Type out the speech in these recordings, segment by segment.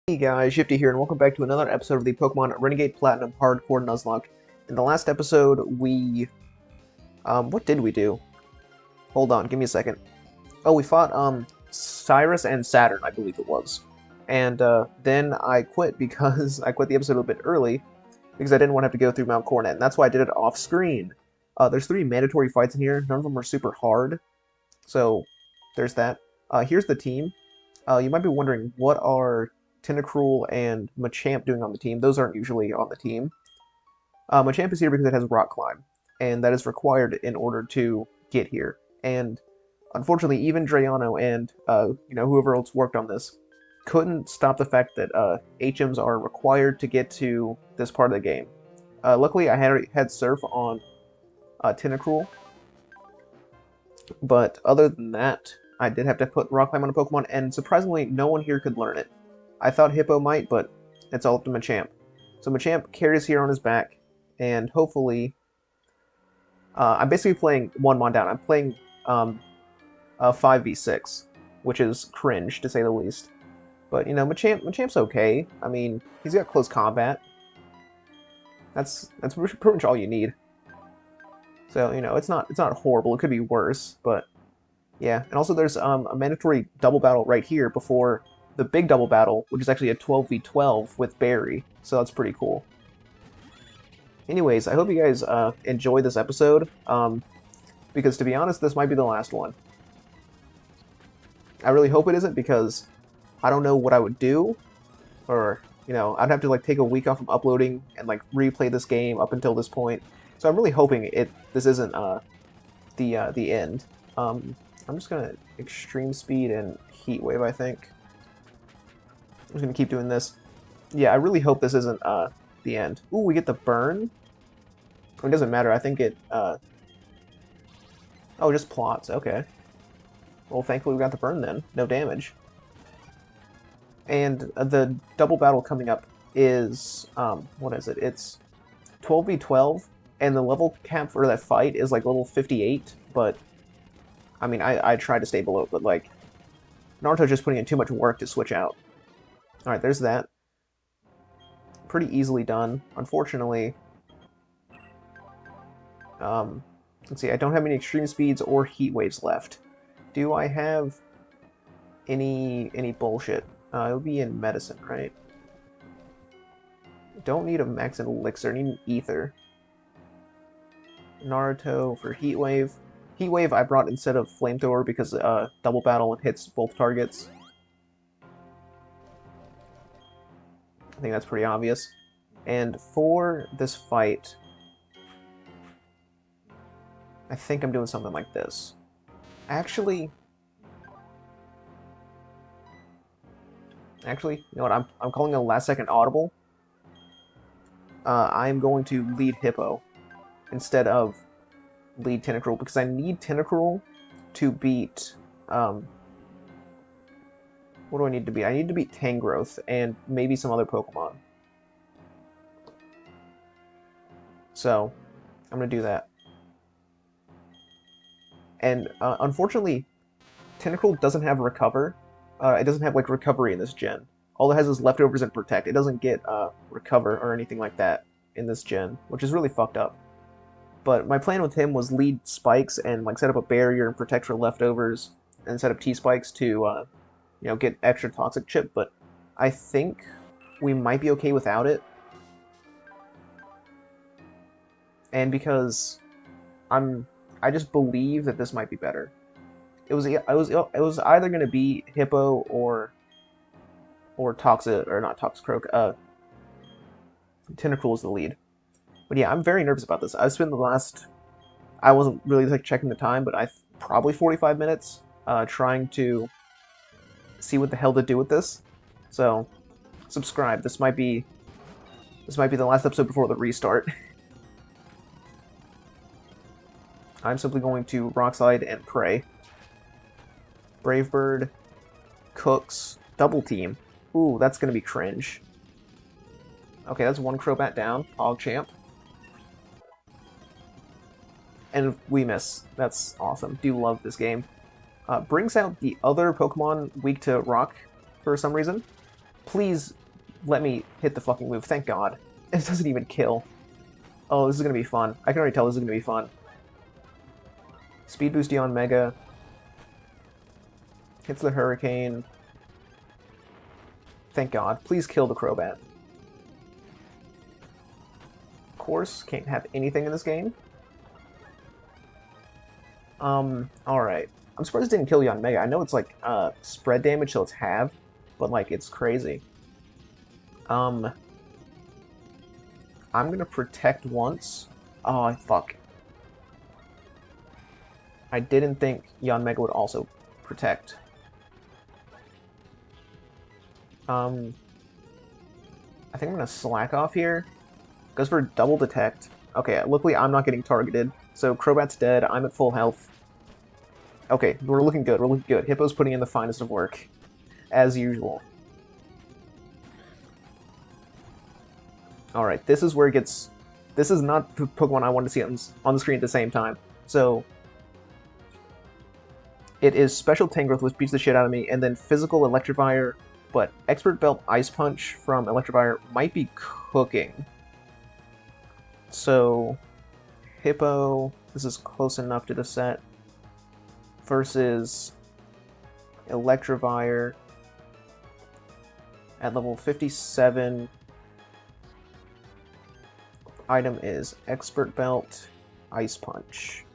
Hey guys, Shifty here, and welcome back to another episode of the Pokemon Renegade Platinum Hardcore Nuzlocke. In the last episode, what did we do? Hold on, give me a second. Oh, we fought, Cyrus and Saturn, I believe it was. And, then I quit because I quit the episode a bit early, because I didn't want to have to go through Mount Coronet, and that's why I did it off-screen. There's 3 mandatory fights in here, none of them are super hard, so there's that. Here's the team. You might be wondering, what are Tentacruel and Machamp doing on the team? Those aren't usually on the team. Machamp is here because it has Rock Climb, and that is required in order to get here. And unfortunately, even Drayano and whoever else worked on this couldn't stop the fact that HMs are required to get to this part of the game. Luckily, I had Surf on Tentacruel, but other than that, I did have to put Rock Climb on a Pokemon, and surprisingly, no one here could learn it. I thought Hippo might, but it's all up to Machamp. So Machamp carries here on his back, and hopefully... I'm basically playing one mon down. I'm playing a 5v6, which is cringe, to say the least. But, you know, Machamp's okay. I mean, he's got close combat. That's pretty much all you need. So, you know, it's not horrible. It could be worse, but... yeah, and also there's a mandatory double battle right here before the big double battle, which is actually a 12v12 with Barry, so that's pretty cool. Anyways, I hope you guys enjoy this episode, because to be honest, this might be the last one. I really hope it isn't, because I don't know what I would do, or, you know, I'd have to like take a week off from uploading and like replay this game up until this point. So I'm really hoping this isn't the end. I'm just gonna extreme speed and heat wave, I think. I'm just gonna keep doing this. Yeah, I really hope this isn't the end. Ooh, we get the burn. It doesn't matter. I think it. Oh, just plots. Okay. Well, thankfully we got the burn then. No damage. And the double battle coming up is what is it? It's 12v12, and the level cap for that fight is like level 58. But I mean, I tried to stay below it, but like Naruto's just putting in too much work to switch out. All right, there's that. Pretty easily done. Unfortunately, let's see. I don't have any extreme speeds or heat waves left. Do I have any bullshit? It would be in medicine, right? Don't need a max elixir. Need an ether. Naruto for heat wave. Heat wave I brought instead of flamethrower because double battle and hits both targets. I think that's pretty obvious. And for this fight, I think I'm doing something like this. Actually, you know what? I'm calling a last second audible. I'm going to lead Hippo instead of lead Tentacruel because I need Tentacruel to beat. What do I need to beat? I need to beat Tangrowth and maybe some other Pokemon. So, I'm going to do that. And unfortunately, Tentacruel doesn't have Recover. It doesn't have like Recovery in this gen. All it has is Leftovers and Protect. It doesn't get Recover or anything like that in this gen, which is really fucked up. But my plan with him was lead Spikes and like set up a barrier and protect for Leftovers, and set up T-Spikes to you know, get extra Toxic Chip, but I think we might be okay without it. And because I just believe that this might be better. It was either going to be Hippo or Toxic, or not Toxicroak. Tentacruel is the lead. But yeah, I'm very nervous about this. I've spent the last, I wasn't really like checking the time, but probably 45 minutes trying to see what the hell to do with this. So, subscribe. This might be the last episode before the restart. I'm simply going to Rock Slide and pray. Brave Bird, Cooks, Double Team. Ooh, that's gonna be cringe. Okay, that's one Crobat down. PogChamp. And we miss. That's awesome. Do love this game. Brings out the other Pokemon weak to Rock for some reason. Please let me hit the fucking move. Thank God. It doesn't even kill. Oh, this is gonna be fun. I can already tell this is gonna be fun. Speed boost on Mega. Hits the Hurricane. Thank God. Please kill the Crobat. Of course, can't have anything in this game. Alright. I'm surprised it didn't kill you on Mega. I know it's like, spread damage, so it's halved, but like, it's crazy. I'm gonna protect once. Oh, fuck. I didn't think Yanmega would also protect. I think I'm gonna slack off here. Goes for double detect. Okay, luckily I'm not getting targeted. So Crobat's dead, I'm at full health. Okay, we're looking good, we're looking good. Hippo's putting in the finest of work. As usual. Alright, this is where it gets... This is not the Pokemon I wanted to see on the screen at the same time. So... It is Special Tangrowth, which beats the shit out of me, and then Physical Electivire, but Expert Belt Ice Punch from Electivire might be cooking. So... Hippo... This is close enough to the set. Versus... Electivire... At level 57... Item is Expert Belt, Ice Punch.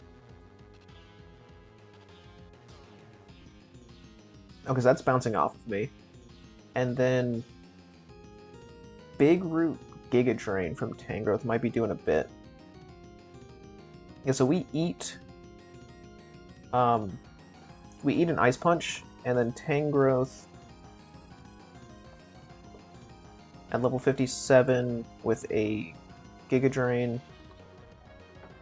Oh, because that's bouncing off of me. And then Big Root Giga Drain from Tangrowth might be doing a bit. Yeah, so we eat an Ice Punch, and then Tangrowth at level 57 with a Giga Drain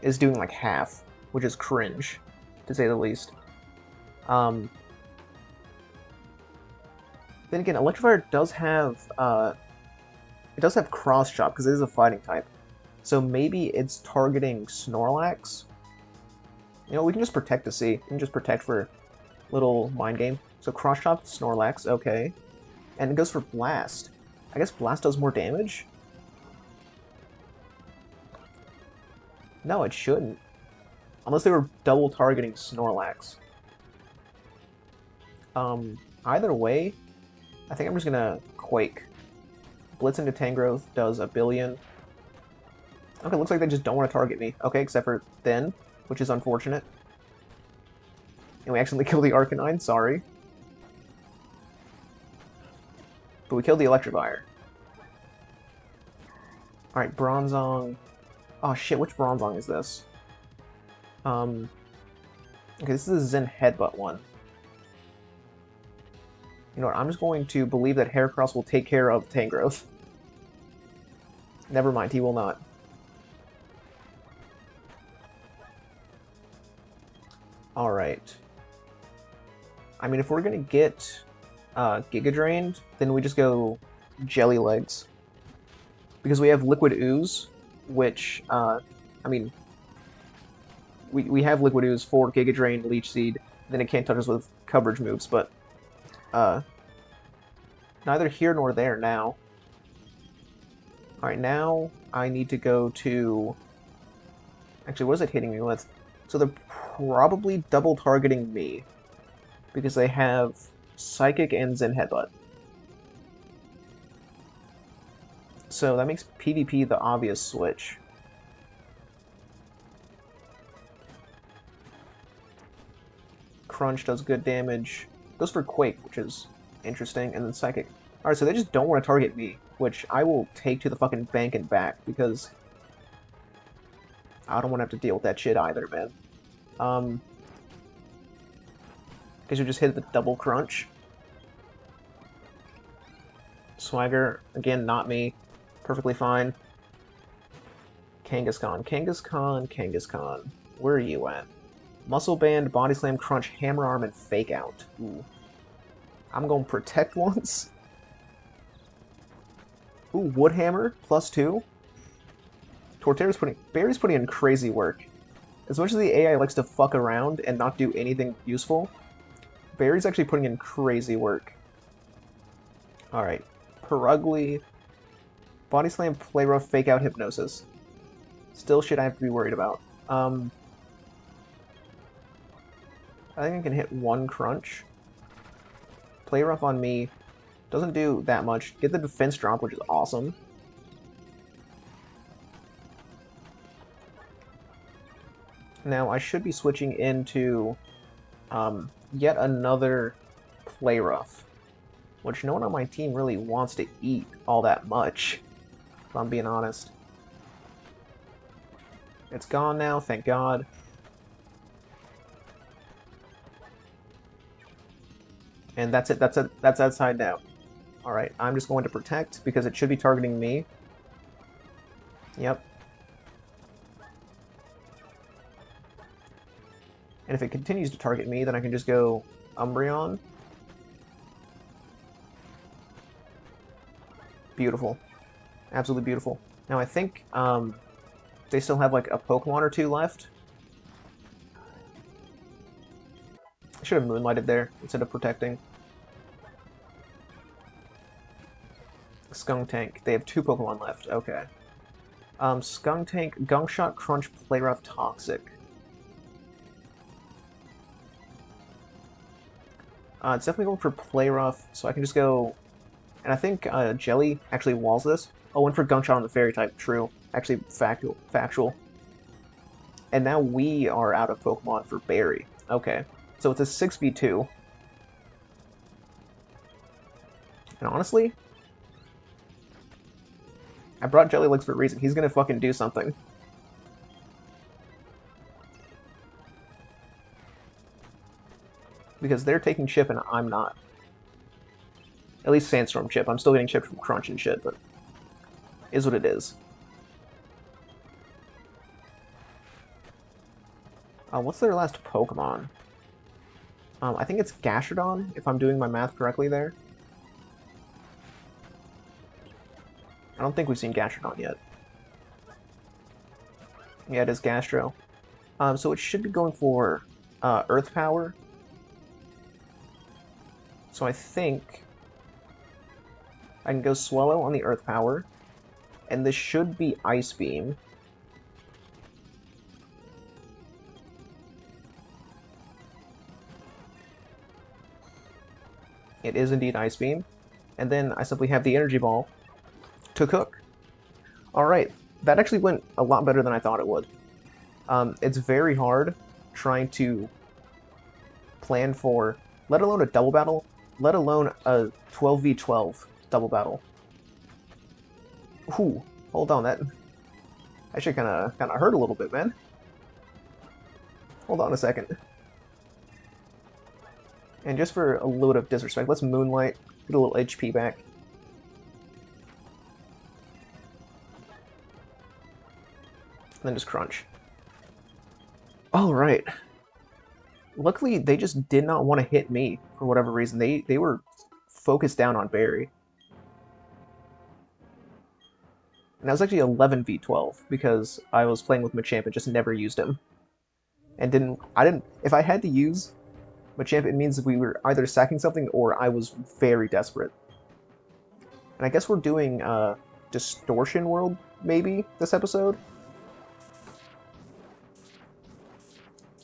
is doing like half, which is cringe, to say the least. Then again, Electivire does have Cross Chop because it is a fighting type, so maybe it's targeting Snorlax. You know, we can just protect to see. We can just protect for little mind game. So Cross Chop Snorlax, okay, and it goes for Blast. I guess Blast does more damage. No, it shouldn't. Unless they were double targeting Snorlax. Either way, I think I'm just gonna Quake. Blitz into Tangrowth does a billion. Okay, looks like they just don't want to target me. Okay, except for then, which is unfortunate. And we accidentally killed the Arcanine, sorry. But we killed the Electivire. Alright, Bronzong. Oh shit, which Bronzong is this? Okay, this is a Zen Headbutt one. You know what, I'm just going to believe that Heracross will take care of Tangrowth. Never mind, he will not. Alright. I mean, if we're gonna get Giga Drained, then we just go Jelly Legs. Because we have Liquid Ooze, which, I mean, we have Liquid Ooze for Giga Drain, Leech Seed, then it can't touch us with coverage moves, but neither here nor there now. Alright, now I need to go to... Actually, what is it hitting me with? So they're probably double targeting me, because they have Psychic and Zen Headbutt. So that makes PvP the obvious switch. Crunch does good damage. Goes for Quake, which is interesting, and then Psychic. Alright, so they just don't want to target me, which I will take to the fucking bank and back, because I don't want to have to deal with that shit either, man. Guess you just hit the double crunch. Swagger, again, not me. Perfectly fine. Kangaskhan, Kangaskhan, Kangaskhan. Where are you at? Muscle Band, Body Slam, Crunch, Hammer Arm, and Fake Out. Ooh. I'm going to Protect once. Ooh, Wood Hammer, +2. Barry's putting in crazy work. As much as the AI likes to fuck around and not do anything useful, Barry's actually putting in crazy work. Alright. Perugly, Body Slam, Play Rough, Fake Out, Hypnosis. Still shit I have to be worried about. I think I can hit one Crunch. Play Rough on me. Doesn't do that much. Get the defense drop, which is awesome. Now I should be switching into yet another Play Rough, which no one on my team really wants to eat all that much, if I'm being honest. It's gone now, thank God. And that's it, that's outside now. Alright, I'm just going to Protect, because it should be targeting me. Yep. And if it continues to target me, then I can just go Umbreon. Beautiful. Absolutely beautiful. Now I think they still have like a Pokemon or two left. I should have Moonlighted there instead of Protecting. Skuntank. They have two Pokemon left. Okay. Skuntank, Gunk Shot, Crunch, Play Rough, Toxic. It's definitely going for Play Rough, so I can just go... And I think Jelly actually walls this. Oh, went for Gunk Shot on the Fairy type. True. Actually, factual. And now we are out of Pokemon for Berry. Okay. So it's a 6v2. And honestly, I brought Jellylicks for a reason. He's gonna fucking do something. Because they're taking chip and I'm not. At least Sandstorm chip. I'm still getting chip from Crunch and shit, but is what it is. What's their last Pokemon? I think it's Gastrodon, if I'm doing my math correctly there. I don't think we've seen Gastrodon yet. Yeah, it is Gastro. So it should be going for Earth Power. So I think I can go Swallow on the Earth Power, and this should be Ice Beam. It is indeed Ice Beam. And then I simply have the Energy Ball to cook. Alright, that actually went a lot better than I thought it would. It's very hard trying to plan for, let alone a double battle, let alone a 12v12 double battle. Ooh, hold on, that should kind of hurt a little bit, man. Hold on a second. And just for a little bit of disrespect, let's Moonlight, get a little HP back. And then just Crunch. Alright. Luckily, they just did not want to hit me for whatever reason. They were focused down on Barry. And that was actually 11v12, because I was playing with Machamp and just never used him. And if I had to use Machamp, it means we were either sacking something or I was very desperate. And I guess we're doing Distortion World, maybe, this episode?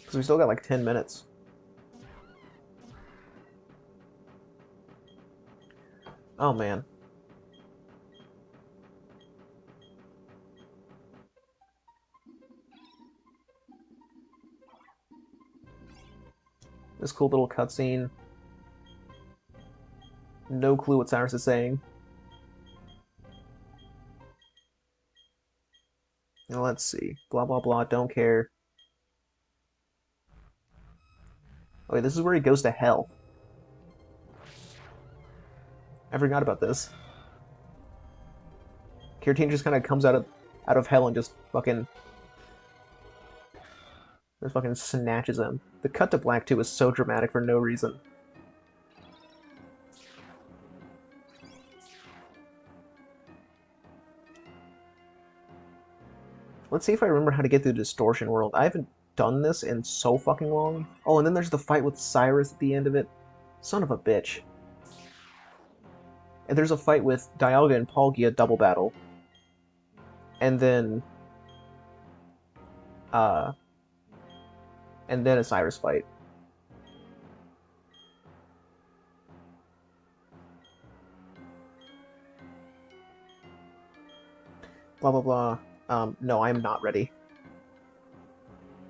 Because we still got like 10 minutes. Oh man. This cool little cutscene. No clue what Cyrus is saying. Now let's see. Blah blah blah, don't care. Okay, this is where he goes to hell. I forgot about this. Kirtine just kind of comes out of hell and just fucking snatches him. The cut to black too is so dramatic for no reason. Let's see if I remember how to get through Distortion World. I haven't done this in so fucking long. Oh, and then there's the fight with Cyrus at the end of it. Son of a bitch. and there's a fight with Dialga and Palkia double battle, and then uh, a Cyrus fight. Blah blah blah. No, I'm not ready.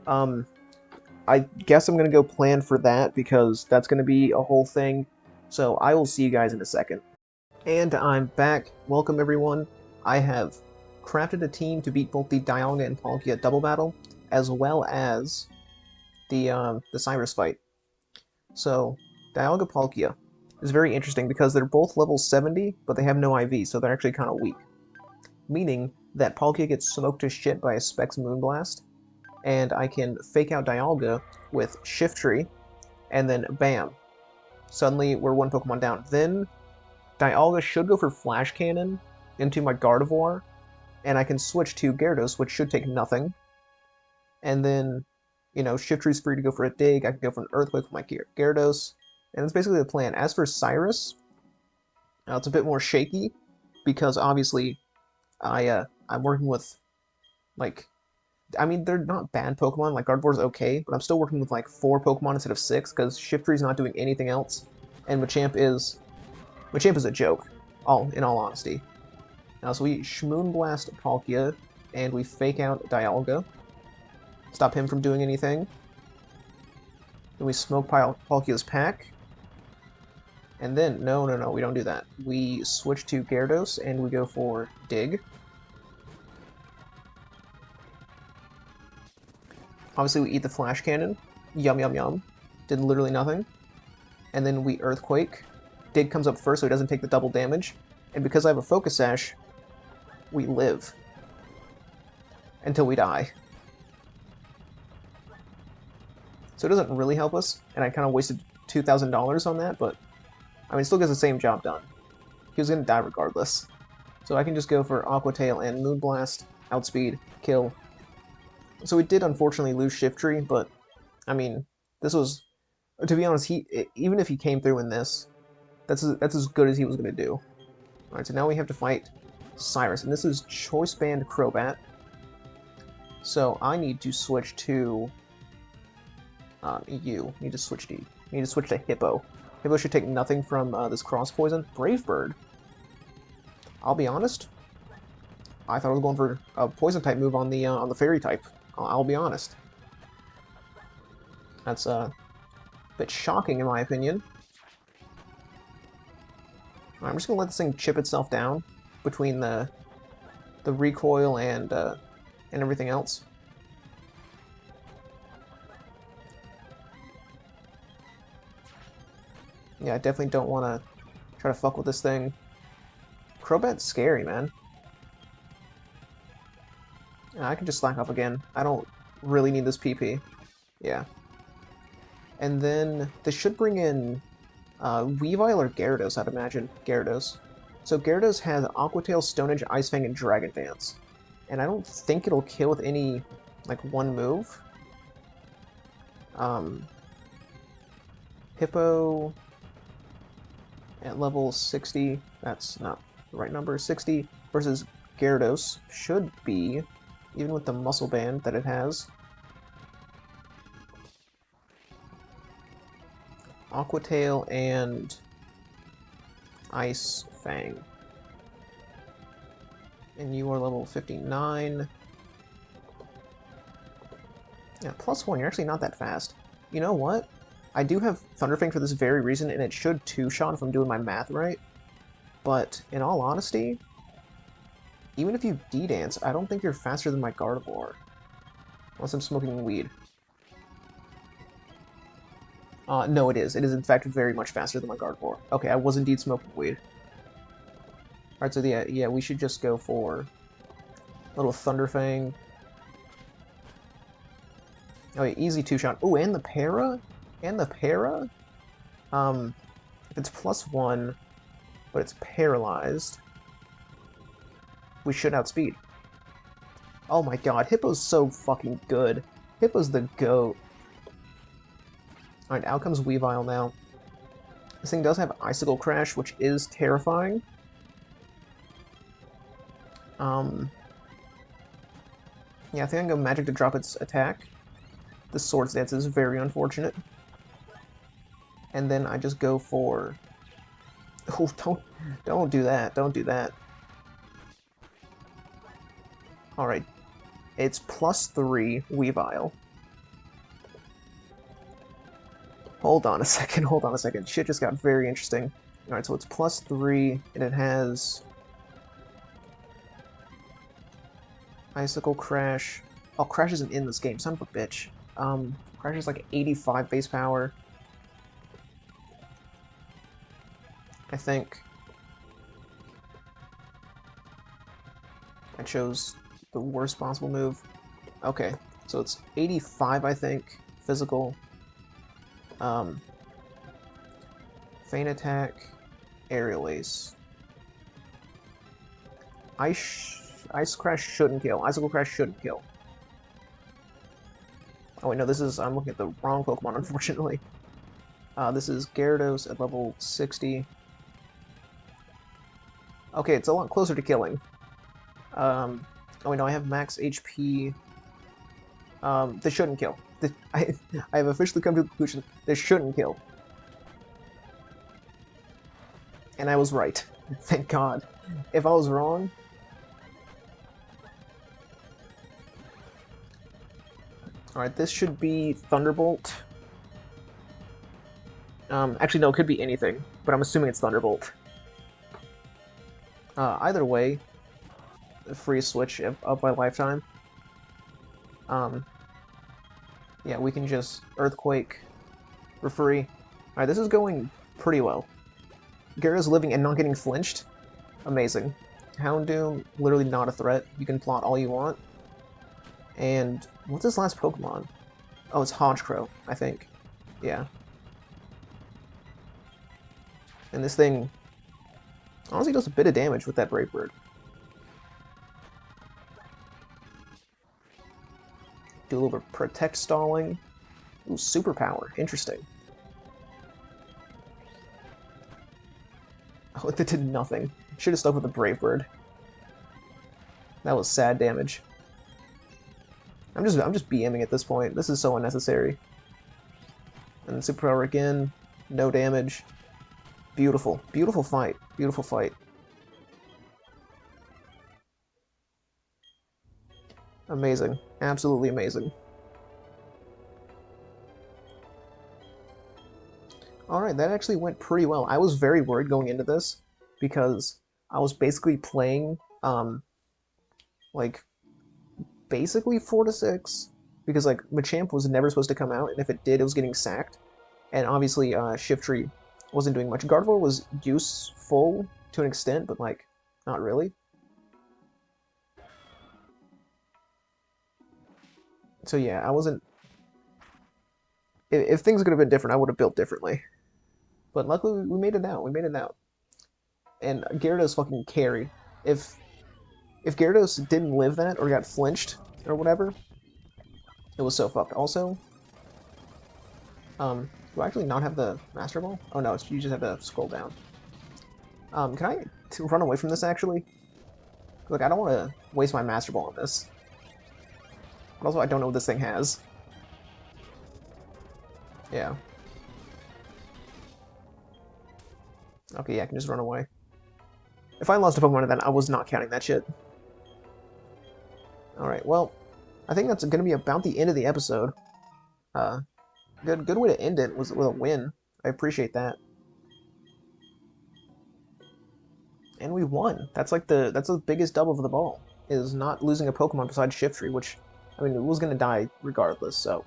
I guess I'm gonna go plan for that because that's gonna be a whole thing. So I will see you guys in a second. And I'm back. Welcome everyone. I have crafted a team to beat both the Dialga and Palkia double battle, as well as the Cyrus fight. So Dialga Palkia is very interesting because they're both level 70, but they have no IV, so they're actually kind of weak. Meaning that Palkia gets smoked to shit by a Specs Moonblast, and I can fake out Dialga with Shiftry, and then bam. Suddenly we're one Pokemon down. Then Dialga should go for Flash Cannon into my Gardevoir, and I can switch to Gyarados, which should take nothing. And then, you know, Shiftry's free to go for a Dig, I can go for an Earthquake with my Gyarados, and that's basically the plan. As for Cyrus, it's a bit more shaky, because obviously I'm working with, like, I mean, they're not bad Pokemon, like Gardevoir's okay, but I'm still working with like 4 Pokemon instead of 6, because Shiftry's not doing anything else, and Machamp is a joke, in all honesty. Now, so we Shmoonblast Palkia, and we fake out Dialga, stop him from doing anything. Then we smoke Palkia's pack, and then, no, we don't do that. We switch to Gyarados, and we go for Dig. Obviously, we eat the Flash Cannon. Yum, yum, yum. Did literally nothing. And then we Earthquake. Dig comes up first, so it doesn't take the double damage. And because I have a Focus Sash, we live. Until we die. So it doesn't really help us, and I kind of wasted $2,000 on that, but I mean, it still gets the same job done. He was going to die regardless. So I can just go for Aqua Tail and Moonblast, Outspeed, Kill. So we did unfortunately lose Shiftry, but I mean, this was, to be honest, even if he came through in this, that's as good as he was going to do. Alright, so now we have to fight Cyrus, and this is Choice Band Crobat. So I need to switch to Need to switch to Hippo. Hippo should take nothing from this Cross Poison. Brave Bird. I'll be honest, I thought I was going for a Poison type move on the Fairy type. I'll be honest. That's a bit shocking in my opinion. I'm just gonna let this thing chip itself down between the recoil and everything else. Yeah, I definitely don't want to try to fuck with this thing. Crobat's scary, man. I can just slack up again. I don't really need this PP. Yeah. And then this should bring in Weavile or Gyarados, I'd imagine. Gyarados. So Gyarados has Aqua Tail, Stone Edge, Ice Fang, and Dragon Dance. And I don't think it'll kill with any, like, one move. Hippo at level 60, that's not the right number, 60 versus Gyarados should be, even with the muscle band that it has. Aqua Tail and Ice Fang. And you are level 59. Yeah, +1, you're actually not that fast. You know what? I do have Thunderfang for this very reason, and it should 2-shot if I'm doing my math right. But, in all honesty, even if you D-Dance, I don't think you're faster than my Gardevoir. Unless I'm smoking weed. No, it is. It is, in fact, very much faster than my Gardevoir. Okay, I was indeed smoking weed. Alright, so yeah, we should just go for a little Thunderfang. Oh, yeah, easy 2-shot. Oh, and the Para? And the Para? If it's +1, but it's paralyzed, we should outspeed. Oh my god, Hippo's so fucking good. Hippo's the GOAT. Alright, out comes Weavile now. This thing does have Icicle Crash, which is terrifying. Yeah, I think I can go Magic to drop its attack. The Swords Dance is very unfortunate. And then I just go for... Oh, don't do that. Don't do that. Alright. It's +3 Weavile. Hold on a second, hold on a second. Shit just got very interesting. Alright, so it's +3, and it has... Icicle Crash. Oh, Crash isn't in this game, son of a bitch. Crash is like 85 base power. I think. I chose the worst possible move. Okay, so it's 85, I think, physical. Feint Attack, Aerial Ace. Ice Crash shouldn't kill. Icicle Crash shouldn't kill. Oh wait, no, this is... I'm looking at the wrong Pokemon, unfortunately. This is Gyarados at level 60. Okay, it's a lot closer to killing. Oh wait, no, I have max HP. This shouldn't kill. I have officially come to the conclusion this shouldn't kill. And I was right. Thank God. If I was wrong... Alright, this should be Thunderbolt. Actually, no, it could be anything, but I'm assuming it's Thunderbolt. Either way, the free switch of my lifetime. Yeah, we can just Earthquake for free. Alright, this is going pretty well. Gyarados living and not getting flinched. Amazing. Houndoom, literally not a threat. You can plot all you want. And what's this last Pokemon? Oh, it's Hodgecrow, I think. Yeah. And this thing honestly does a bit of damage with that Brave Bird. Do a little bit of Protect stalling. Ooh, Superpower. Interesting. Oh, that did nothing. Should have stuck with the Brave Bird. That was sad damage. I'm just BMing at this point. This is so unnecessary. And then Superpower again. No damage. Beautiful. Beautiful fight. Beautiful fight. Amazing. Absolutely amazing. Alright, that actually went pretty well. I was very worried going into this because I was basically playing, like, basically 4 to 6 because, like, Machamp was never supposed to come out, and if it did, it was getting sacked. And obviously, Shiftry wasn't doing much. Gardevoir was useful to an extent, but, like, not really. So yeah, I wasn't... If things could have been different, I would have built differently. But luckily, we made it out. We made it out. And Gyarados fucking carried. If Gyarados didn't live that, or got flinched, or whatever, it was so fucked. Also, do I actually not have the Master Ball? Oh no, you just have to scroll down. Can I run away from this, actually? Look, I don't want to waste my Master Ball on this. But also, I don't know what this thing has. Yeah. Okay, yeah, I can just run away. If I lost a Pokemon, then I was not counting that shit. Alright, well, I think that's going to be about the end of the episode. Good way to end it was with a win. I appreciate that. And we won. That's like that's the biggest dub of the ball, is not losing a Pokemon besides Shiftry, which, I mean, it was going to die regardless, so...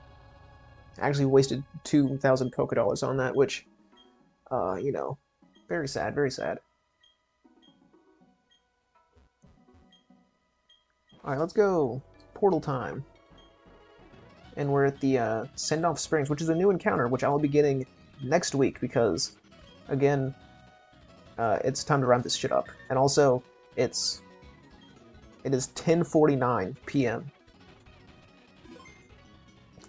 I actually wasted 2,000 Pokédollars on that, which, you know, very sad, very sad. Alright, let's go. Portal time. And we're at the Send-Off Springs, which is a new encounter, which I'll be getting next week, because, again, it's time to wrap this shit up. And also, it is 10:49 p.m.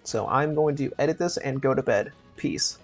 So I'm going to edit this and go to bed. Peace.